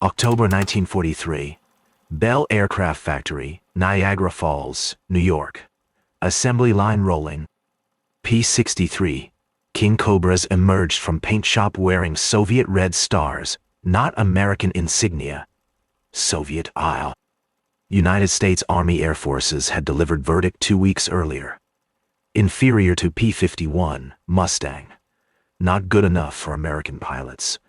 October 1943. Bell Aircraft Factory, Niagara Falls, New York. Assembly line rolling. P-63. King Cobras emerged from paint shop wearing Soviet red stars, not American insignia. Soviet Isle. United States Army Air Forces had delivered verdict 2 weeks earlier. Inferior to P-51, Mustang. Not good enough for American pilots.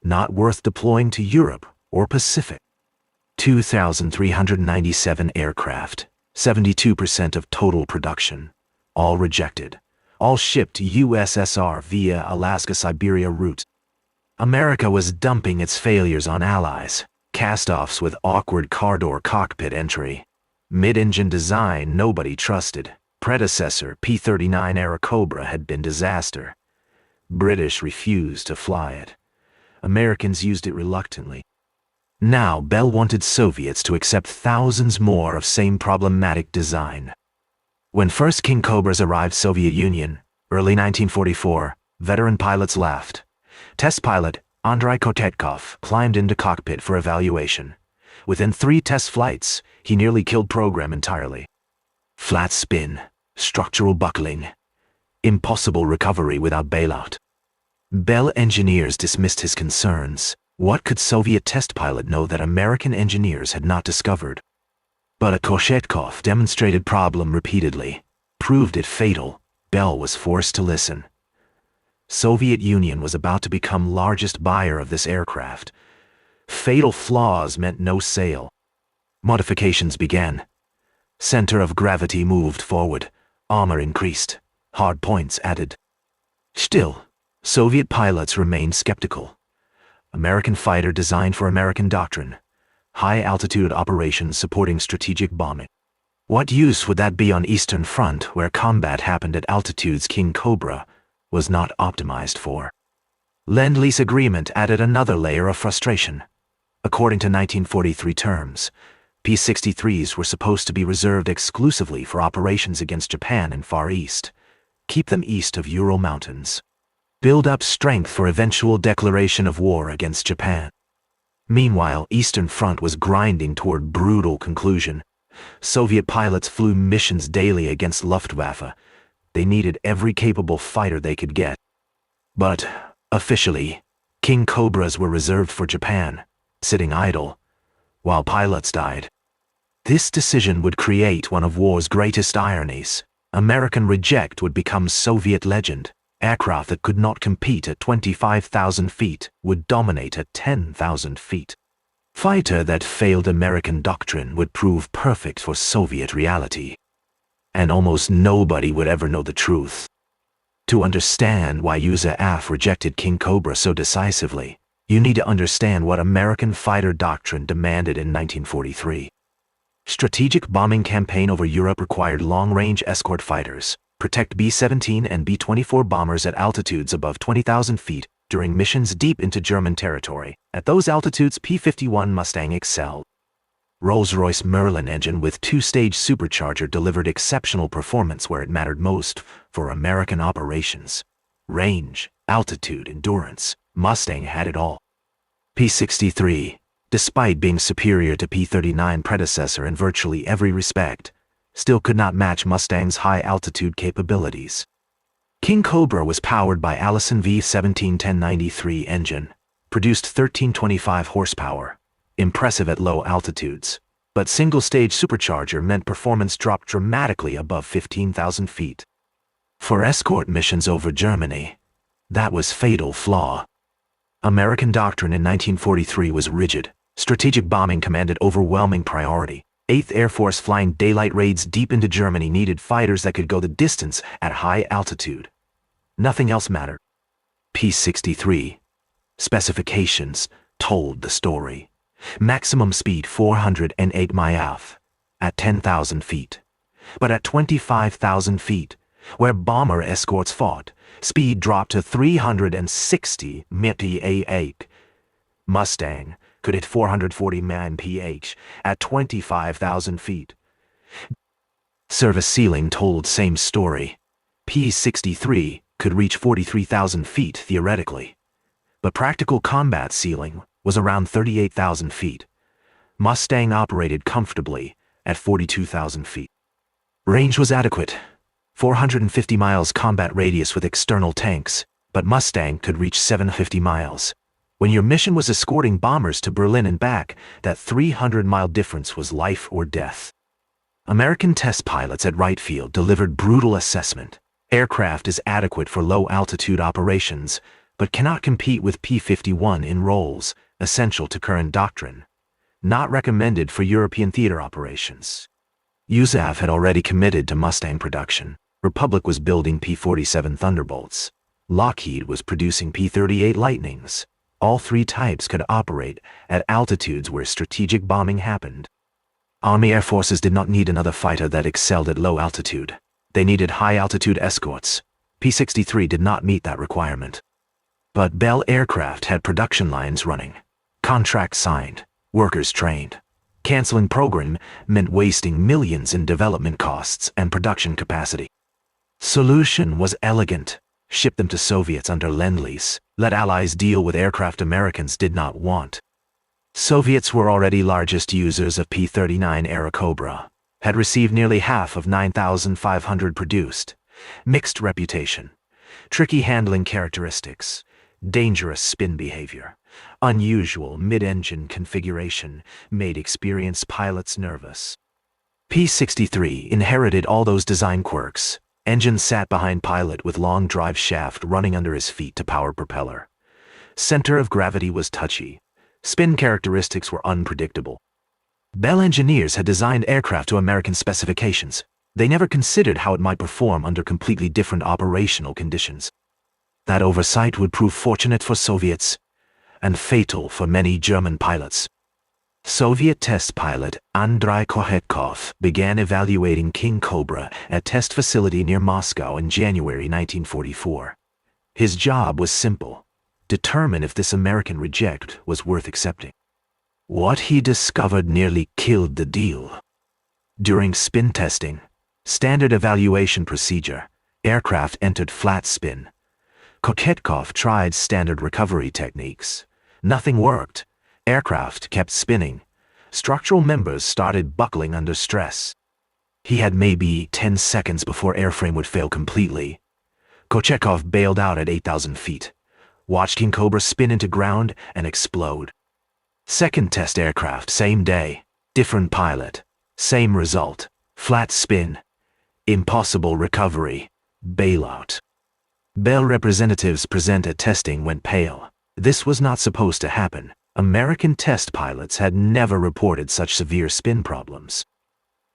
Not worth deploying to Europe or Pacific. 2,397 aircraft, 72% of total production. All rejected. All shipped to USSR via Alaska-Siberia route. America was dumping its failures on allies. Cast-offs with awkward car door cockpit entry. Mid-engine design nobody trusted. Predecessor P-39 era Cobra had been disaster. British refused to fly it. Americans used it reluctantly. Now Bell wanted Soviets to accept thousands more of same problematic design. When first King Cobras arrived Soviet Union, early 1944, veteran pilots laughed. Test pilot Andrei Kotetkov climbed into cockpit for evaluation. Within 3 test flights, he nearly killed program entirely. Flat spin, structural buckling, impossible recovery without bailout. Bell engineers dismissed his concerns. What could Soviet test pilot know that American engineers had not discovered? But Kotetkov demonstrated problem repeatedly, proved it fatal. Bell was forced to listen. Soviet Union was about to become largest buyer of this aircraft. Fatal flaws meant no sale. Modifications began. Center of gravity moved forward. Armor increased. Hard points added. Still, Soviet pilots remained skeptical. American fighter designed for American doctrine. High-altitude operations supporting strategic bombing. What use would that be on Eastern Front, where combat happened at altitudes King Cobra was not optimized for? Lend-Lease agreement added another layer of frustration. According to 1943 terms, P-63s were supposed to be reserved exclusively for operations against Japan and Far East. Keep them east of Ural Mountains. Build up strength for eventual declaration of war against Japan. Meanwhile, Eastern Front was grinding toward brutal conclusion. Soviet pilots flew missions daily against Luftwaffe. They needed every capable fighter they could get. But, officially, King Cobras were reserved for Japan, sitting idle, while pilots died. This decision would create one of war's greatest ironies. American reject would become Soviet legend. Aircraft that could not compete at 25,000 feet would dominate at 10,000 feet. Fighter that failed American doctrine would prove perfect for Soviet reality. And almost nobody would ever know the truth. To understand why USAF rejected King Cobra so decisively, you need to understand what American fighter doctrine demanded in 1943. Strategic bombing campaign over Europe required long-range escort fighters. Protect B-17 and B-24 bombers at altitudes above 20,000 feet during missions deep into German territory. At those altitudes, P-51 Mustang excelled. Rolls-Royce Merlin engine with 2-stage supercharger delivered exceptional performance where it mattered most for American operations. Range, altitude, endurance. Mustang had it all. P-63, despite being superior to P-39 predecessor in virtually every respect, still could not match Mustang's high-altitude capabilities. King Cobra was powered by Allison V17-1093 engine, produced 1325 horsepower, impressive at low altitudes, but single-stage supercharger meant performance dropped dramatically above 15,000 feet. For escort missions over Germany, that was fatal flaw. American doctrine in 1943 was rigid. Strategic bombing commanded overwhelming priority. 8th Air Force flying daylight raids deep into Germany needed fighters that could go the distance at high altitude. Nothing else mattered. P-63. Specifications told the story. Maximum speed 408 miles at 10,000 feet. But at 25,000 feet, where bomber escorts fought, speed dropped to 360 mph. Mustang could hit 449 mph at 25,000 feet. Service ceiling told same story. P-63 could reach 43,000 feet theoretically, but practical combat ceiling was around 38,000 feet. Mustang operated comfortably at 42,000 feet. Range was adequate, 450 miles combat radius with external tanks, but Mustang could reach 750 miles. When your mission was escorting bombers to Berlin and back, that 300-mile difference was life or death. American test pilots at Wright Field delivered brutal assessment. Aircraft is adequate for low-altitude operations, but cannot compete with P-51 in roles essential to current doctrine. Not recommended for European theater operations. USAF had already committed to Mustang production. Republic was building P-47 Thunderbolts. Lockheed was producing P-38 Lightnings. All three types could operate at altitudes where strategic bombing happened. Army Air Forces did not need another fighter that excelled at low altitude. They needed high-altitude escorts. P-63 did not meet that requirement. But Bell Aircraft had production lines running. Contracts signed. Workers trained. Canceling program meant wasting millions in development costs and production capacity. Solution was elegant. Ship them to Soviets under Lend-Lease. Let Allies deal with aircraft Americans did not want. Soviets were already largest users of P-39 era Cobra. Had received nearly half of 9,500 produced. Mixed reputation. Tricky handling characteristics. Dangerous spin behavior. Unusual mid-engine configuration made experienced pilots nervous. P-63 inherited all those design quirks. Engine sat behind pilot with long drive shaft running under his feet to power propeller. Center of gravity was touchy. Spin characteristics were unpredictable. Bell engineers had designed aircraft to American specifications. They never considered how it might perform under completely different operational conditions. That oversight would prove fortunate for Soviets and fatal for many German pilots. Soviet test pilot Andrei Kochetkov began evaluating King Cobra at test facility near Moscow in January 1944. His job was simple: determine if this American reject was worth accepting. What he discovered nearly killed the deal. During spin testing, standard evaluation procedure, aircraft entered flat spin. Kochetkov tried standard recovery techniques. Nothing worked. Aircraft kept spinning. Structural members started buckling under stress. He had maybe 10 seconds before airframe would fail completely. Kochetkov bailed out at 8,000 feet. Watched King Cobra spin into ground and explode. Second test aircraft, same day. Different pilot. Same result. Flat spin. Impossible recovery. Bailout. Bell representatives present at testing went pale. This was not supposed to happen. American test pilots had never reported such severe spin problems.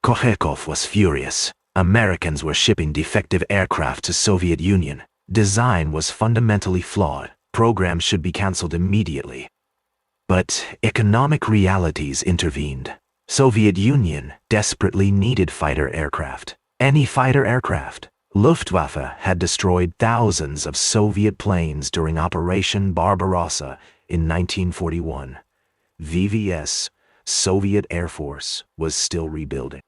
Kochetkov was furious. Americans were shipping defective aircraft to Soviet Union. Design was fundamentally flawed. Programs should be canceled immediately. But economic realities intervened. Soviet Union desperately needed fighter aircraft. Any fighter aircraft. Luftwaffe had destroyed thousands of Soviet planes during Operation Barbarossa in 1941. VVS, Soviet Air Force, was still rebuilding.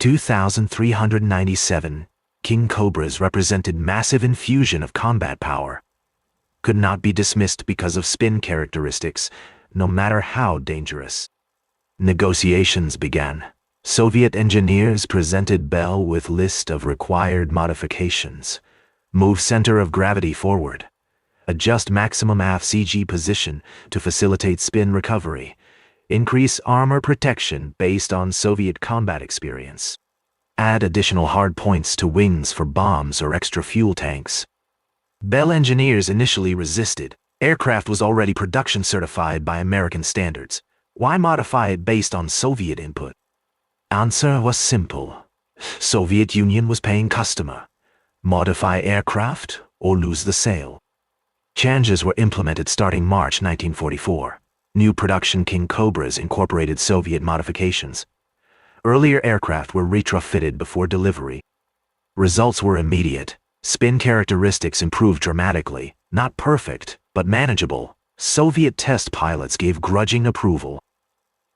2,397 King Cobras represented massive infusion of combat power. Could not be dismissed because of spin characteristics, no matter how dangerous. Negotiations began. Soviet engineers presented Bell with list of required modifications. Move center of gravity forward. Adjust maximum AF-CG position to facilitate spin recovery. Increase armor protection based on Soviet combat experience. Add additional hard points to wings for bombs or extra fuel tanks. Bell engineers initially resisted. Aircraft was already production certified by American standards. Why modify it based on Soviet input? Answer was simple. Soviet Union was paying customer. Modify aircraft or lose the sale. Changes were implemented starting March 1944. New production King Cobras incorporated Soviet modifications. Earlier aircraft were retrofitted before delivery. Results were immediate. Spin characteristics improved dramatically. Not perfect, but manageable. Soviet test pilots gave grudging approval.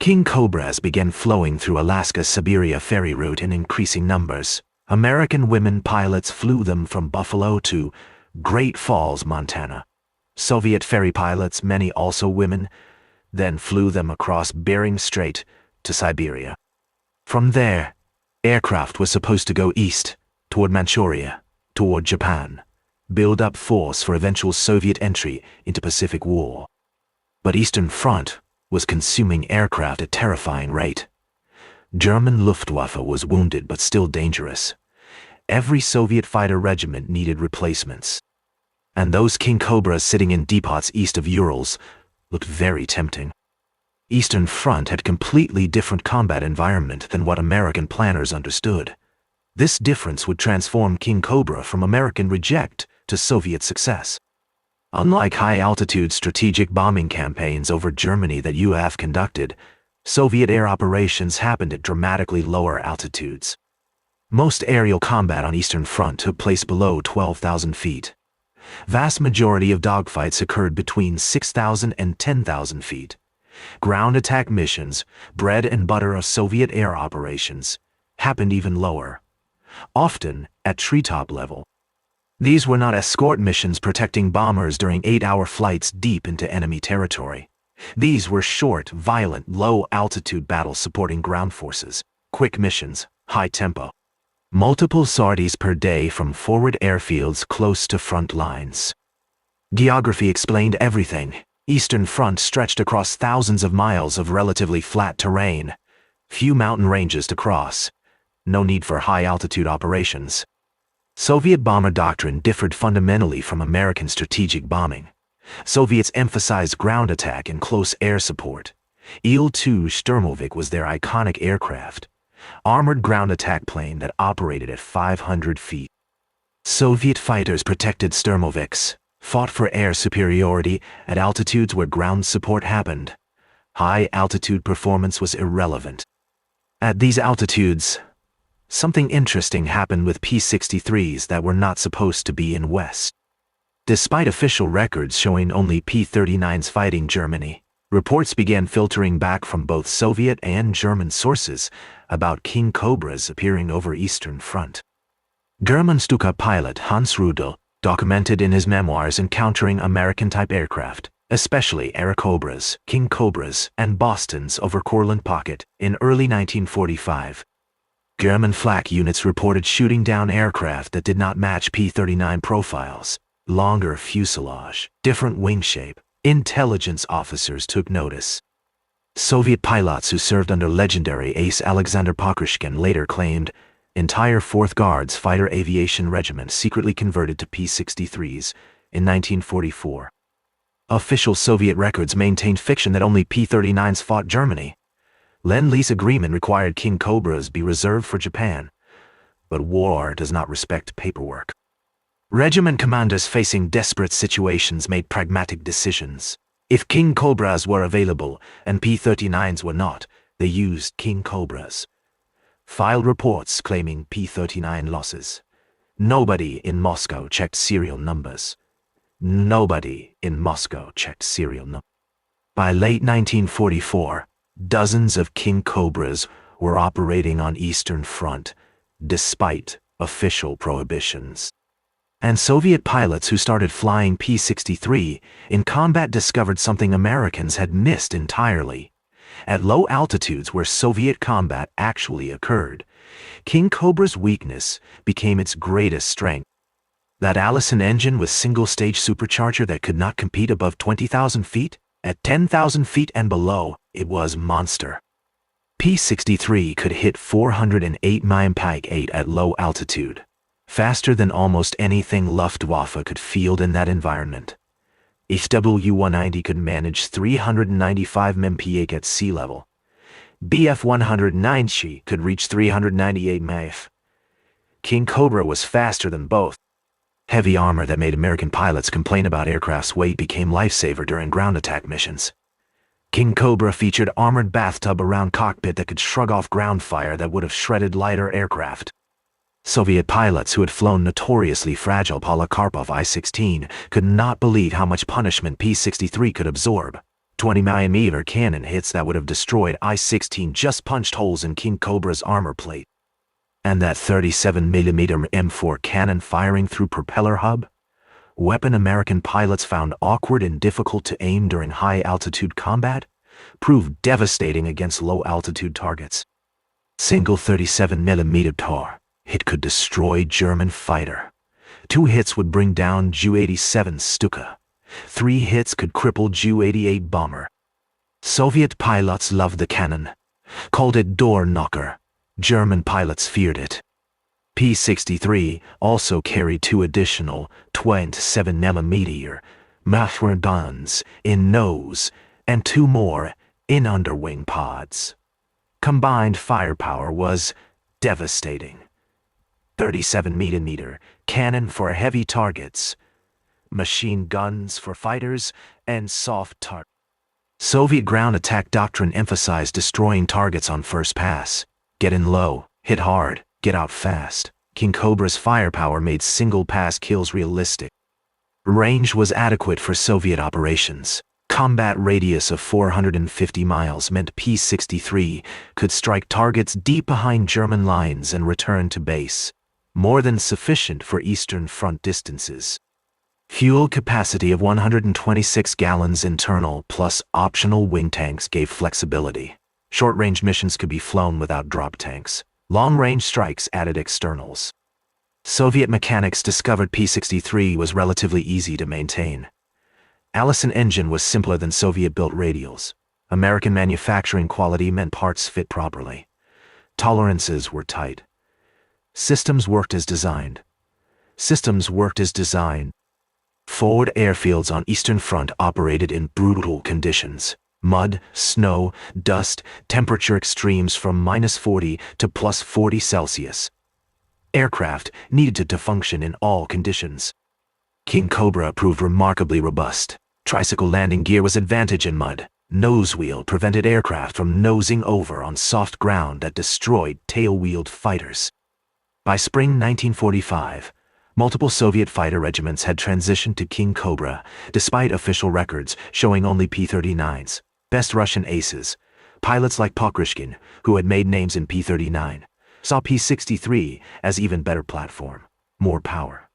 King Cobras began flowing through Alaska's Siberia ferry route in increasing numbers. American women pilots flew them from Buffalo to Great Falls, Montana. Soviet ferry pilots, many also women, then flew them across Bering Strait to Siberia. From there, aircraft was supposed to go east, toward Manchuria, toward Japan, build up force for eventual Soviet entry into Pacific War. But Eastern Front was consuming aircraft at terrifying rate. German Luftwaffe was wounded but still dangerous. Every Soviet fighter regiment needed replacements. And those King Cobras sitting in depots east of Urals looked very tempting. Eastern Front had a completely different combat environment than what American planners understood. This difference would transform King Cobra from American reject to Soviet success. Unlike high-altitude strategic bombing campaigns over Germany that UAF conducted, Soviet air operations happened at dramatically lower altitudes. Most aerial combat on Eastern Front took place below 12,000 feet. Vast majority of dogfights occurred between 6,000 and 10,000 feet. Ground attack missions, bread and butter of Soviet air operations, happened even lower, often at treetop level. These were not escort missions protecting bombers during 8-hour flights deep into enemy territory. These were short, violent, low-altitude battles supporting ground forces, quick missions, high tempo. Multiple sorties per day from forward airfields close to front lines. Geography explained everything. Eastern Front stretched across thousands of miles of relatively flat terrain. Few mountain ranges to cross. No need for high-altitude operations. Soviet bomber doctrine differed fundamentally from American strategic bombing. Soviets emphasized ground attack and close air support. Il-2 Sturmovik was their iconic aircraft, armored ground attack plane that operated at 500 feet. Soviet fighters protected Sturmoviks, fought for air superiority at altitudes where ground support happened. High-altitude performance was irrelevant. At these altitudes, something interesting happened with P-63s that were not supposed to be in West. Despite official records showing only P-39s fighting Germany, reports began filtering back from both Soviet and German sources about King Cobras appearing over Eastern Front. German Stuka pilot Hans Rudel documented in his memoirs encountering American-type aircraft, especially Air Cobras, King Cobras, and Bostons over Courland Pocket in early 1945. German flak units reported shooting down aircraft that did not match P-39 profiles, longer fuselage, different wing shape. Intelligence officers took notice. Soviet pilots who served under legendary ace Alexander Pokryshkin later claimed entire 4th Guards Fighter Aviation Regiment secretly converted to P-63s in 1944. Official Soviet records maintained fiction that only P-39s fought Germany. Lend-Lease agreement required King Cobras be reserved for Japan, but war does not respect paperwork. Regiment commanders facing desperate situations made pragmatic decisions. If King Cobras were available and P-39s were not, they used King Cobras. Filed reports claiming P-39 losses. Nobody in Moscow checked serial numbers. Nobody in Moscow checked serial numbers. By late 1944, dozens of King Cobras were operating on Eastern Front, despite official prohibitions. And Soviet pilots who started flying P-63 in combat discovered something Americans had missed entirely. At low altitudes where Soviet combat actually occurred, King Cobra's weakness became its greatest strength. That Allison engine with single-stage supercharger that could not compete above 20,000 feet? At 10,000 feet and below, it was monster. P-63 could hit 408 mph at low altitude, faster than almost anything Luftwaffe could field in that environment. WWII could manage 395 mph at sea level. Bf-109 could reach 398 mph. King Cobra was faster than both. Heavy armor that made American pilots complain about aircraft's weight became lifesaver during ground attack missions. King Cobra featured armored bathtub around cockpit that could shrug off ground fire that would have shredded lighter aircraft. Soviet pilots who had flown notoriously fragile Polikarpov I-16 could not believe how much punishment P-63 could absorb. 20mm cannon hits that would have destroyed I-16 just punched holes in King Cobra's armor plate. And that 37mm M4 cannon firing through propeller hub? Weapon American pilots found awkward and difficult to aim during high-altitude combat? proved devastating against low-altitude targets. Single 37mm tar hit could destroy German fighter. 2 hits would bring down Ju-87 Stuka. 3 hits could cripple Ju-88 bomber. Soviet pilots loved the cannon, called it door knocker. German pilots feared it. P-63 also carried 2 additional 27mm Machwer guns in nose and 2 more in underwing pods. Combined firepower was devastating. 37mm cannon for heavy targets, machine guns for fighters, and soft targets. Soviet ground attack doctrine emphasized destroying targets on first pass. Get in low, hit hard, get out fast. King Cobra's firepower made single-pass kills realistic. Range was adequate for Soviet operations. Combat radius of 450 miles meant P-63 could strike targets deep behind German lines and return to base, more than sufficient for Eastern Front distances. Fuel capacity of 126 gallons internal plus optional wing tanks gave flexibility. Short-range missions could be flown without drop tanks. Long-range strikes added externals. Soviet mechanics discovered P-63 was relatively easy to maintain. Allison engine was simpler than Soviet-built radials. American manufacturing quality meant parts fit properly. Tolerances were tight. Systems worked as designed. Forward airfields on Eastern Front operated in brutal conditions. Mud, snow, dust, temperature extremes from -40 to +40 Celsius. Aircraft needed to function in all conditions. King Cobra proved remarkably robust. Tricycle landing gear was advantage in mud. Nose wheel prevented aircraft from nosing over on soft ground that destroyed tail-wheeled fighters. By spring 1945, multiple Soviet fighter regiments had transitioned to King Cobra, despite official records showing only P-39s. Best Russian aces, pilots like Pokrishkin, who had made names in P-39, saw P-63 as even better platform. More power.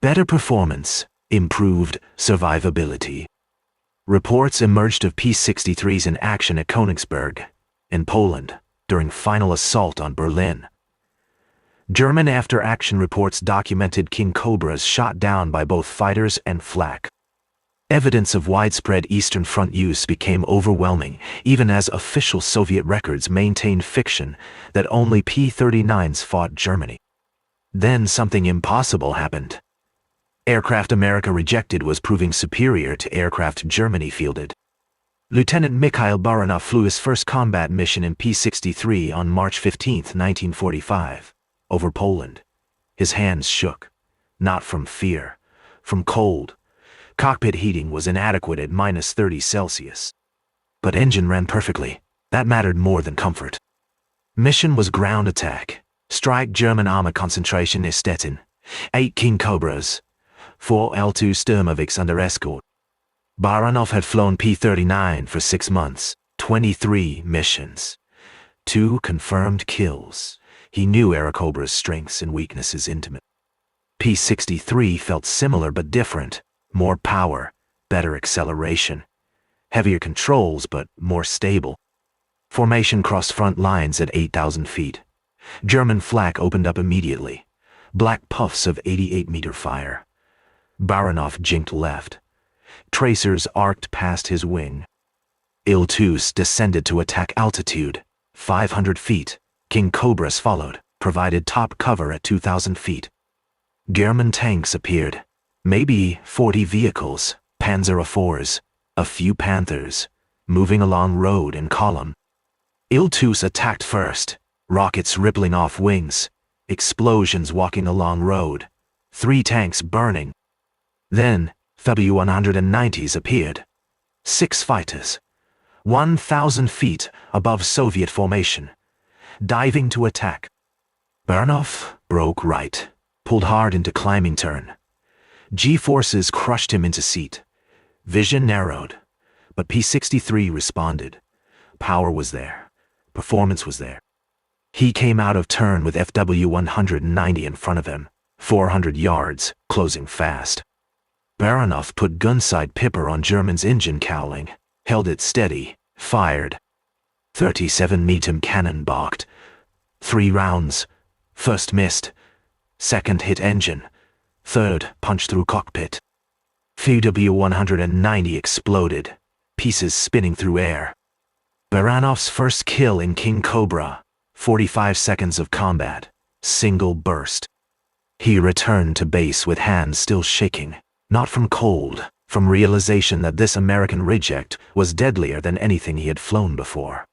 Better performance, improved survivability. Reports emerged of P-63s in action at Königsberg, in Poland, during final assault on Berlin. German after-action reports documented King Cobras shot down by both fighters and flak. Evidence of widespread Eastern Front use became overwhelming, even as official Soviet records maintained fiction that only P-39s fought Germany. Then something impossible happened. Aircraft America rejected was proving superior to aircraft Germany fielded. Lieutenant Mikhail Baranov flew his first combat mission in P-63 on March 15, 1945, over Poland. His hands shook, not from fear, from cold. Cockpit heating was inadequate at -30 Celsius. But engine ran perfectly. That mattered more than comfort. Mission was ground attack. Strike German armor concentration in Stettin. 8 King Cobras. 4 L2 Sturmovix under escort. Baranov had flown P-39 for 6 months. 23 missions. 2 confirmed kills. He knew Aerocobra's strengths and weaknesses intimately. P-63 felt similar but different. More power, better acceleration. Heavier controls, but more stable. Formation crossed front lines at 8,000 feet. German flak opened up immediately. Black puffs of 88-meter fire. Baranov jinked left. Tracers arced past his wing. Il-2s descended to attack altitude. 500 feet. King Cobras followed, provided top cover at 2,000 feet. German tanks appeared. Maybe 40 vehicles, Panzer IVs, a few Panthers, moving along road in column. Il-2s attacked first, rockets rippling off wings, explosions walking along road, 3 tanks burning. Then, W-190s appeared. 6 fighters, 1,000 feet above Soviet formation, diving to attack. Baranov broke right, pulled hard into climbing turn. G-forces crushed him into seat. Vision narrowed, but P-63 responded. Power was there. Performance was there. He came out of turn with FW-190 in front of him, 400 yards, closing fast. Baranov put gunsight pipper on German's engine cowling, held it steady, fired. 37 Metem cannon barked. 3 rounds. First missed. Second hit engine. Third punched through cockpit. WWII exploded, pieces spinning through air. Baranov's first kill in King Cobra, 45 seconds of combat, single burst. He returned to base with hands still shaking, not from cold, from realization that this American reject was deadlier than anything he had flown before.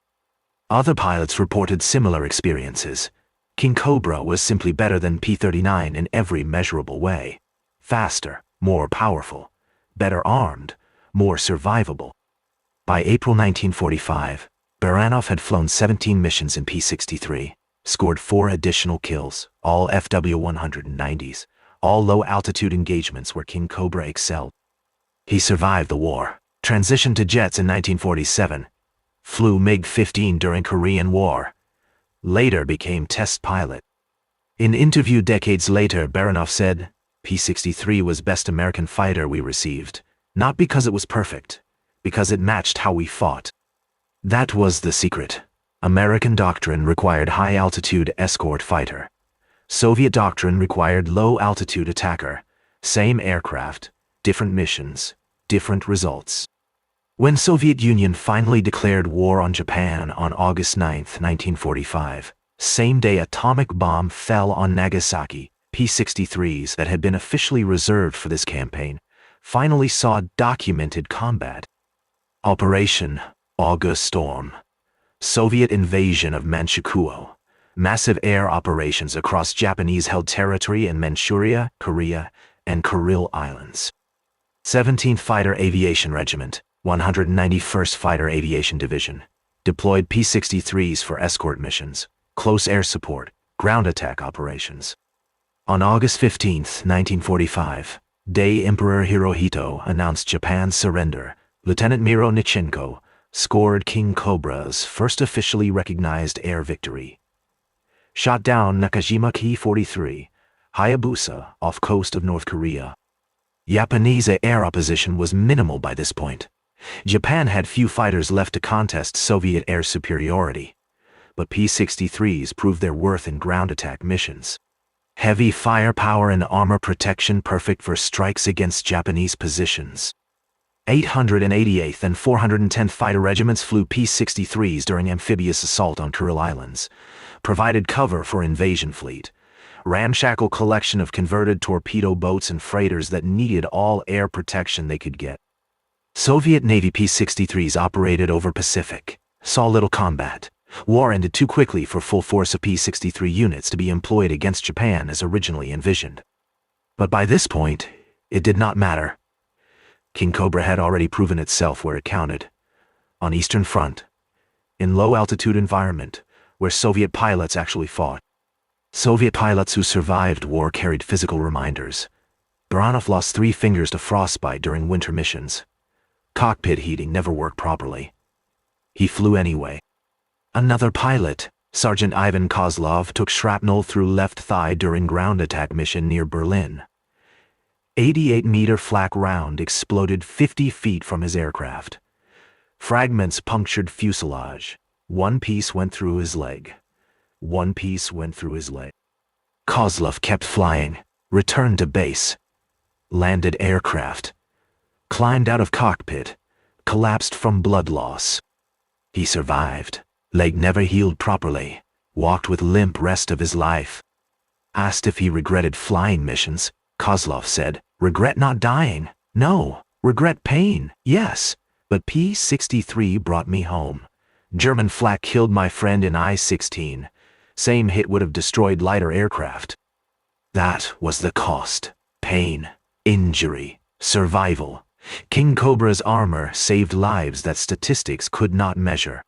Other pilots reported similar experiences. King Cobra was simply better than P-39 in every measurable way. Faster, more powerful, better armed, more survivable. By April 1945, Baranov had flown 17 missions in P-63, scored 4 additional kills, all FW-190s, all low-altitude engagements where King Cobra excelled. He survived the war, transitioned to jets in 1947, flew MiG-15 during Korean War, later became test pilot. In interview decades later, Baranov said, P-63 was best American fighter we received, not because it was perfect, because it matched how we fought. That was the secret. American doctrine required high-altitude escort fighter. Soviet doctrine required low-altitude attacker. Same aircraft, different missions, different results. When Soviet Union finally declared war on Japan on August 9, 1945, same day atomic bomb fell on Nagasaki, P-63s that had been officially reserved for this campaign finally saw documented combat. Operation August Storm. Soviet invasion of Manchukuo. Massive air operations across Japanese-held territory in Manchuria, Korea, and Kuril Islands. 17th Fighter Aviation Regiment, 191st Fighter Aviation Division, deployed P-63s for escort missions, close air support, ground attack operations. On August 15, 1945, Day Emperor Hirohito announced Japan's surrender. Lieutenant Miro Nichenko scored King Cobra's first officially recognized air victory. Shot down Nakajima Ki-43, Hayabusa off coast of North Korea. Japanese air opposition was minimal by this point. Japan had few fighters left to contest Soviet air superiority, but P-63s proved their worth in ground attack missions. Heavy firepower and armor protection perfect for strikes against Japanese positions. 888th and 410th Fighter Regiments flew P-63s during amphibious assault on Kuril Islands, provided cover for invasion fleet, ramshackle collection of converted torpedo boats and freighters that needed all air protection they could get. Soviet Navy P-63s operated over Pacific, saw little combat. War ended too quickly for full force of P-63 units to be employed against Japan as originally envisioned. But by this point, it did not matter. King Cobra had already proven itself where it counted. On Eastern Front, in low-altitude environment, where Soviet pilots actually fought. Soviet pilots who survived war carried physical reminders. Baranov lost 3 fingers to frostbite during winter missions. Cockpit heating never worked properly. He flew anyway. Another pilot, Sergeant Ivan Kozlov, took shrapnel through left thigh during ground attack mission near Berlin. 88-meter flak round exploded 50 feet from his aircraft. Fragments punctured fuselage. 1 piece went through his leg. 1 piece went through his leg. Kozlov kept flying, returned to base, landed aircraft, climbed out of cockpit, collapsed from blood loss. He survived. Leg never healed properly, walked with limp rest of his life. Asked if he regretted flying missions, Kozlov said, "Regret not dying? No. Regret pain? Yes. But P-63 brought me home. German flak killed my friend in I-16. Same hit would have destroyed lighter aircraft. That was the cost. Pain, injury, survival. King Cobra's armor saved lives that statistics could not measure."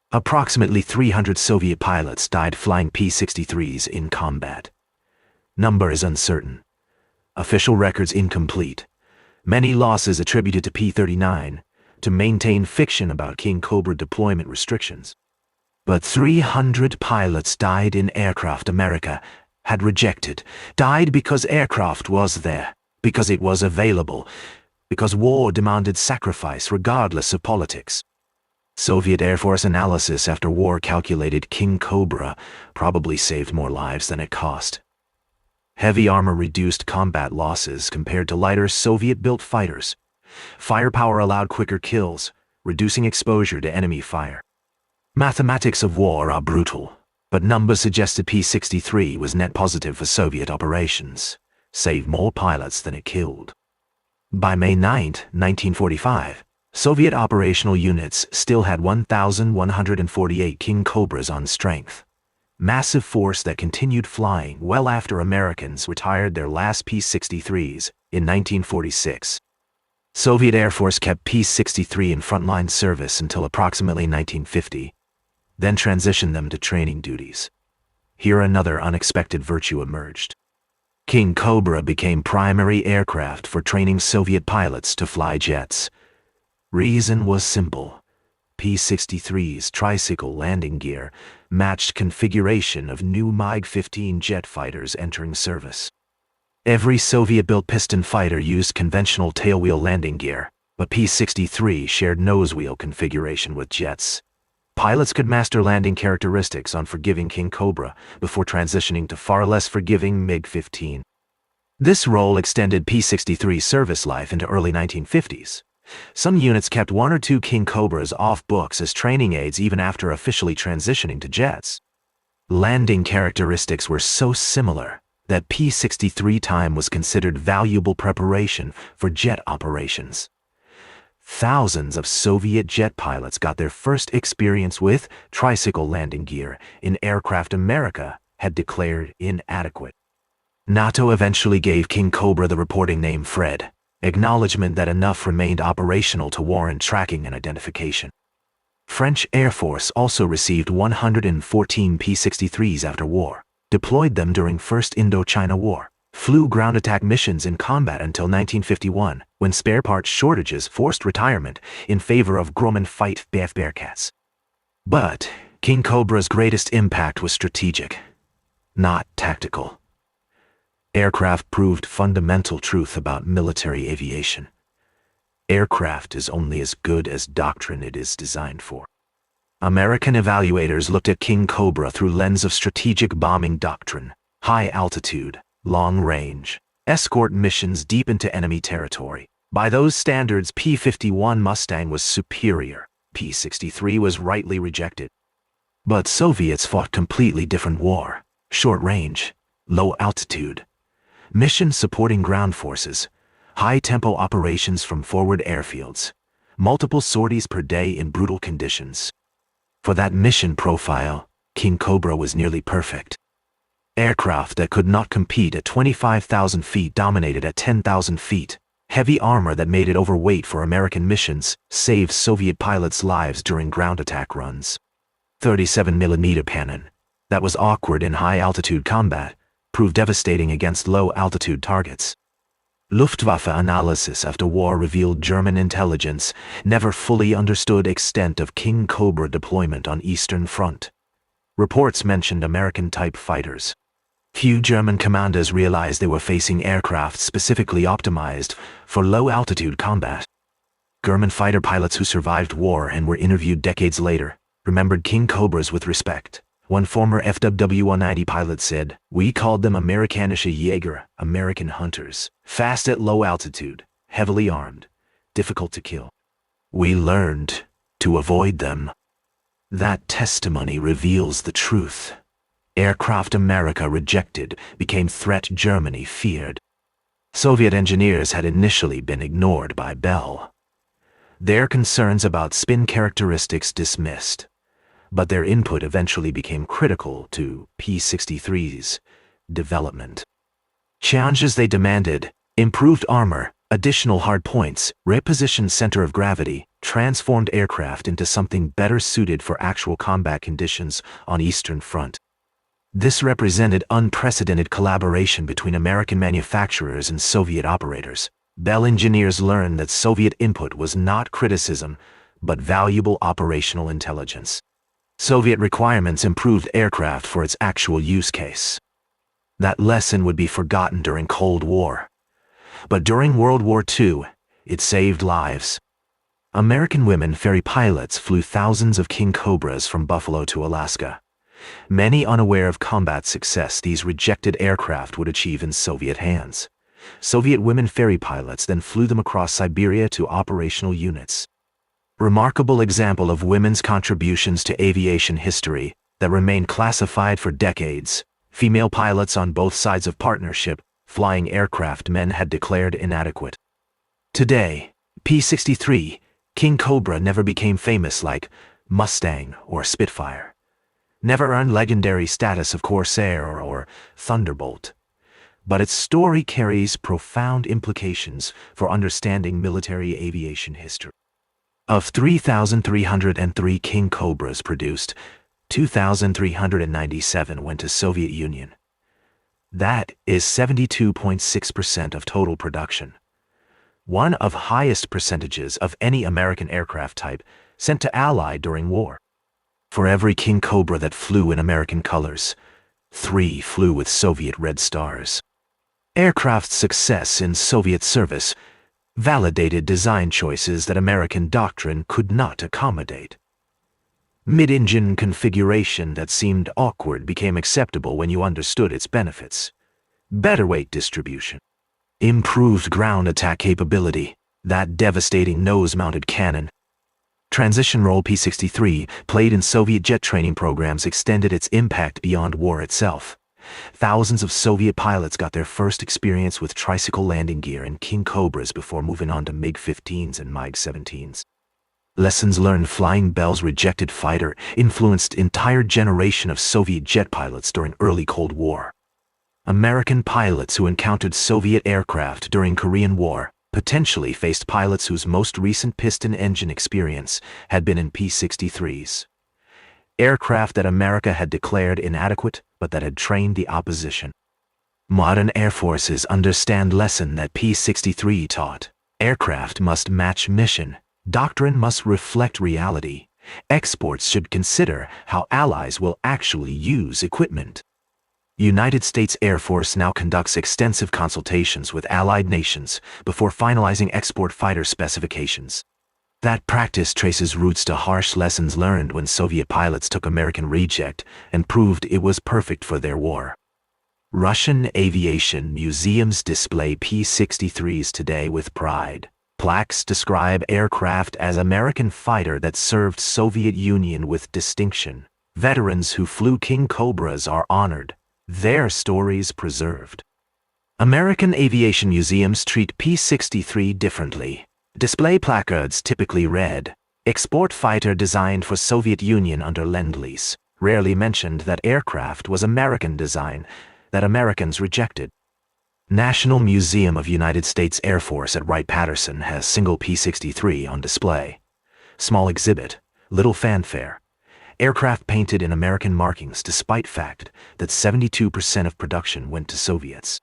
Approximately 300 Soviet pilots died flying P-63s in combat. Number is uncertain. Official records incomplete. Many losses attributed to P-39 to maintain fiction about King Cobra deployment restrictions. But 300 pilots died in aircraft America had rejected, died because aircraft was there, Because it was available. Because war demanded sacrifice regardless of politics. Soviet Air Force analysis after war calculated King Cobra probably saved more lives than it cost. Heavy armor reduced combat losses compared to lighter Soviet-built fighters. Firepower allowed quicker kills, reducing exposure to enemy fire. Mathematics of war are brutal, but numbers suggested P-63 was net positive for Soviet operations, saved more pilots than it killed. By May 9, 1945, Soviet operational units still had 1,148 King Cobras on strength. Massive force that continued flying well after Americans retired their last P-63s in 1946. Soviet Air Force kept P-63 in frontline service until approximately 1950, then transitioned them to training duties. Here another unexpected virtue emerged. King Cobra became primary aircraft for training Soviet pilots to fly jets. Reason was simple. P-63's tricycle landing gear matched configuration of new MiG-15 jet fighters entering service. Every Soviet-built piston fighter used conventional tailwheel landing gear, but P-63 shared nosewheel configuration with jets. Pilots could master landing characteristics on forgiving King Cobra before transitioning to far less forgiving MiG-15. This role extended P-63's service life into early 1950s. Some units kept one or two King Cobras off books as training aids even after officially transitioning to jets. Landing characteristics were so similar that P-63 time was considered valuable preparation for jet operations. Thousands of Soviet jet pilots got their first experience with tricycle landing gear in aircraft America had declared inadequate. NATO eventually gave King Cobra the reporting name Fred, acknowledgement that enough remained operational to warrant tracking and identification. French Air Force also received 114 P-63s after war, deployed them during First Indochina War, flew ground attack missions in combat until 1951, when spare parts shortages forced retirement in favor of Grumman fight Bearcats. But King Cobra's greatest impact was strategic, not tactical. Aircraft proved fundamental truth about military aviation. Aircraft is only as good as doctrine it is designed for. American evaluators looked at King Cobra through lens of strategic bombing doctrine, high altitude, long range, escort missions deep into enemy territory. By those standards, P-51 Mustang was superior. P-63 was rightly rejected. But Soviets fought completely different war, short range, low altitude, mission supporting ground forces, high-tempo operations from forward airfields, multiple sorties per day in brutal conditions. For that mission profile, King Cobra was nearly perfect. Aircraft that could not compete at 25,000 feet dominated at 10,000 feet. Heavy armor that made it overweight for American missions saved Soviet pilots' lives during ground attack runs. 37mm cannon, that was awkward in high-altitude combat, proved devastating against low-altitude targets. Luftwaffe analysis after war revealed German intelligence never fully understood extent of King Cobra deployment on Eastern Front. Reports mentioned American-type fighters. Few German commanders realized they were facing aircraft specifically optimized for low-altitude combat. German fighter pilots who survived war and were interviewed decades later remembered King Cobras with respect. One former WWII pilot said, "We called them Amerikanische Jäger, American hunters, fast at low altitude, heavily armed, difficult to kill. We learned to avoid them." That testimony reveals the truth. Aircraft America rejected became threat Germany feared. Soviet engineers had initially been ignored by Bell. Their concerns about spin characteristics dismissed, but their input eventually became critical to P-63's development. Challenges they demanded: improved armor, additional hard points, repositioned center of gravity, transformed aircraft into something better suited for actual combat conditions on Eastern Front. This represented unprecedented collaboration between American manufacturers and Soviet operators. Bell engineers learned that Soviet input was not criticism, but valuable operational intelligence. Soviet requirements improved aircraft for its actual use case. That lesson would be forgotten during Cold War. But during World War II, it saved lives. American women ferry pilots flew thousands of King Cobras from Buffalo to Alaska. Many unaware of combat success these rejected aircraft would achieve in Soviet hands. Soviet women ferry pilots then flew them across Siberia to operational units. Remarkable example of women's contributions to aviation history that remained classified for decades. Female pilots on both sides of partnership, flying aircraft men had declared inadequate. Today, P-63, King Cobra never became famous like Mustang or Spitfire. Never earned legendary status of Corsair or Thunderbolt. But its story carries profound implications for understanding military aviation history. Of 3,303 King Cobras produced, 2,397 went to Soviet Union. That is 72.6% of total production. One of highest percentages of any American aircraft type sent to Allied during war. For every King Cobra that flew in American colors, 3 flew with Soviet red stars. Aircraft's success in Soviet service validated design choices that American doctrine could not accommodate. Mid-engine configuration that seemed awkward became acceptable when you understood its benefits. Better weight distribution. Improved ground attack capability. That devastating nose-mounted cannon. Transition role P-63, played in Soviet jet training programs, extended its impact beyond war itself. Thousands of Soviet pilots got their first experience with tricycle landing gear and King Cobras before moving on to MiG-15s and MiG-17s. Lessons learned. Flying Bell's rejected fighter influenced entire generation of Soviet jet pilots during early Cold War. American pilots who encountered Soviet aircraft during Korean War potentially faced pilots whose most recent piston engine experience had been in P-63s. Aircraft that America had declared inadequate, but that had trained the opposition. Modern air forces understand lesson that P-63 taught. Aircraft must match mission. Doctrine must reflect reality. Exports should consider how allies will actually use equipment. United States Air Force now conducts extensive consultations with allied nations before finalizing export fighter specifications. That practice traces roots to harsh lessons learned when Soviet pilots took American reject and proved it was perfect for their war. Russian aviation museums display P-63s today with pride. Plaques describe aircraft as American fighter that served Soviet Union with distinction. Veterans who flew King Cobras are honored, their stories preserved. American aviation museums treat P-63 differently. Display placards typically read, "Export fighter designed for Soviet Union under Lend-Lease," rarely mentioned that aircraft was American design that Americans rejected. National Museum of United States Air Force at Wright-Patterson has single P-63 on display. Small exhibit, little fanfare. Aircraft painted in American markings despite fact that 72% of production went to Soviets.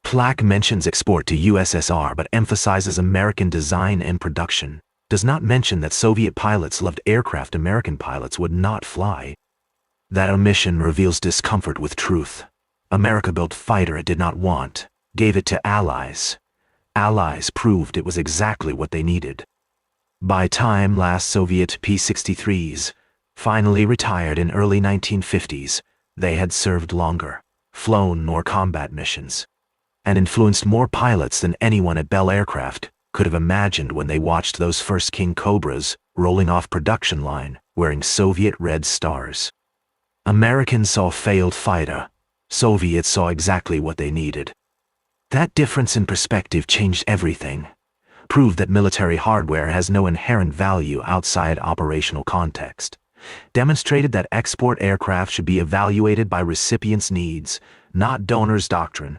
Plaque mentions export to USSR but emphasizes American design and production. Does not mention that Soviet pilots loved aircraft American pilots would not fly. That omission reveals discomfort with truth. America built fighter it did not want, gave it to allies. Allies proved it was exactly what they needed. By time last Soviet P-63s finally retired in early 1950s, they had served longer, flown more combat missions, and influenced more pilots than anyone at Bell Aircraft could have imagined when they watched those first King Cobras rolling off production line wearing Soviet red stars. Americans saw failed fighter. Soviets saw exactly what they needed. That difference in perspective changed everything. Proved that military hardware has no inherent value outside operational context. Demonstrated that export aircraft should be evaluated by recipients' needs, not donors' doctrine.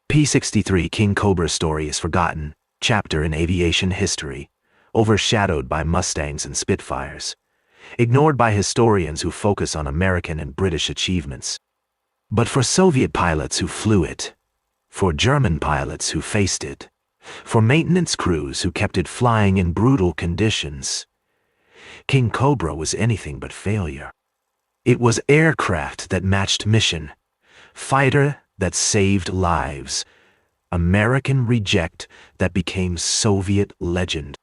P-63 King Cobra story is forgotten, chapter in aviation history, overshadowed by Mustangs and Spitfires, ignored by historians who focus on American and British achievements. But for Soviet pilots who flew it, for German pilots who faced it, for maintenance crews who kept it flying in brutal conditions, King Cobra was anything but failure. It was aircraft that matched mission, fighter that saved lives, American reject that became Soviet legend.